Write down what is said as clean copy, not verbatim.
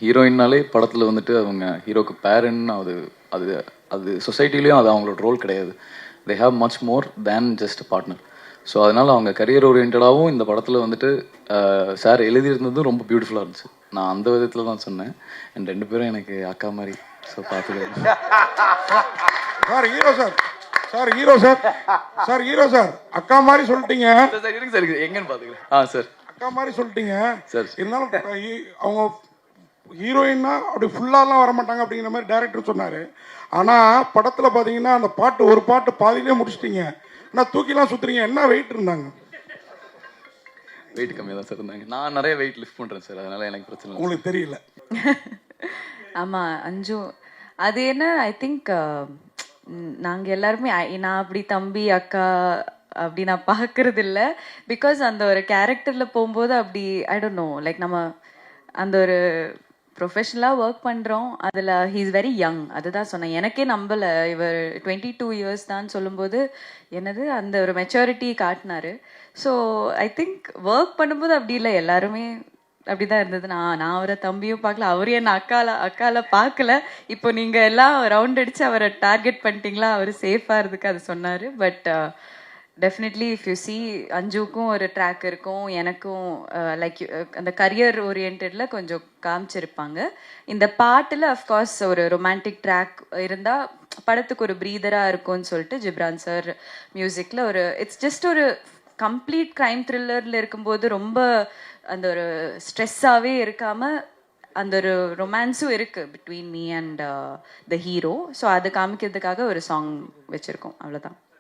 ஹீரோயின்னாலே படத்தில் வந்துட்டு அவங்க ஹீரோக்கு பேரண்ட் அது அது அது சொசைட்டிலையும் அது அவங்களோட ரோல் கிடையாது. They have much more than just partner. So அதனால் அவங்க கரியர் ஓரியன்டாகவும் இந்த படத்தில் வந்துட்டு சார் எழுதியிருந்ததும் ரொம்ப பியூட்டிஃபுல்லாக இருந்துச்சு. நான் அந்த விதத்தில் தான் சொன்னேன். அண்ட் 2 பேரும் எனக்கு அக்கா மாதிரி. ஸோ பார்த்துக்க sir hero sir sir hero sir sir hero sir அக்கா மாதிரி சொல்லிட்டீங்க சார். இருக்கு சார், எங்கன்னு பார்த்துக்கலாம். சார் அக்கா மாதிரி சொல்லிட்டீங்க சார். இருந்தாலும் அவங்க ஹீரோயின்னா அப்படி ஃபுல்லாலாம் வர மாட்டாங்க அப்படிங்கிற மாதிரி டேரக்டர் சொன்னார். ஆனால் படத்தில் பார்த்தீங்கன்னா அந்த பாட்டு ஒரு பாட்டு பாதியிலே முடிச்சிட்டிங்க. ஆனால் தூக்கிலாம் சுற்றுறீங்க. என்ன வெயிட் இருந்தாங்க? வெயிட் கம்மியாக தான் சார் இருந்தாங்க. நான் நிறைய வெயிட் லிஃப்ட் பண்ணுறேன் சார், அதனால் எனக்கு பிரச்சனை இல்லை. உங்களுக்கு தெரியல? ஆமாம் அஞ்சு, அது என்ன ஐ திங்க் நாங்கள் எல்லாருமே நான் அப்படி தம்பி அக்கா அப்படி நான் பார்க்கறது இல்லை. பிகாஸ் அந்த ஒரு கேரக்டரில் போகும்போது அப்படி ஐ டோன்ட் நோ, லைக் நம்ம அந்த ஒரு ப்ரொஃபஷ்னலாக ஒர்க் பண்ணுறோம். அதில் ஹீ இஸ் வெரி யங். அதுதான் சொன்னேன். எனக்கே நம்பலை இவர் 22 இயர்ஸ் தான் சொல்லும்போது என்னது அந்த ஒரு மெச்சூரிட்டி காட்டினாரு. ஸோ ஐ திங்க் ஒர்க் பண்ணும்போது அப்படி இல்லை, எல்லாருமே அப்படிதான் இருந்தது. நான் அவரை தம்பியும் பார்க்கல, அவரையும் என்ன அக்கால பார்க்கல. இப்போ நீங்கள் எல்லாம் ரவுண்ட் அடித்து அவரை டார்கெட் பண்ணிட்டீங்களா, அவர் சேஃபாக இருந்துக்கு அது சொன்னார். But definitely if you see அஞ்சுக்கும் ஒரு ட்ராக் இருக்கும், எனக்கும் லைக் அந்த கரியர் ஓரியன்டில் கொஞ்சம் காமிச்சிருப்பாங்க. இந்த பாட்டில் அஃப்கோர்ஸ் ஒரு ரொமான்டிக் ட்ராக் இருந்தால் படத்துக்கு ஒரு ப்ரீதராக இருக்கும்னு சொல்லிட்டு ஜிப்ரான் சார் மியூசிக்கில் ஒரு இட்ஸ் ஜஸ்ட் ஒரு கம்ப்ளீட் க்ரைம் த்ரில்லரில் இருக்கும்போது ரொம்ப அந்த ஒரு ஸ்ட்ரெஸ்ஸாகவே இருக்காமல் அந்த ஒரு ரொமான்ஸும் இருக்குது between me and the hero. So அதை காமிக்கிறதுக்காக ஒரு சாங் வச்சுருக்கோம், அவ்வளோதான்.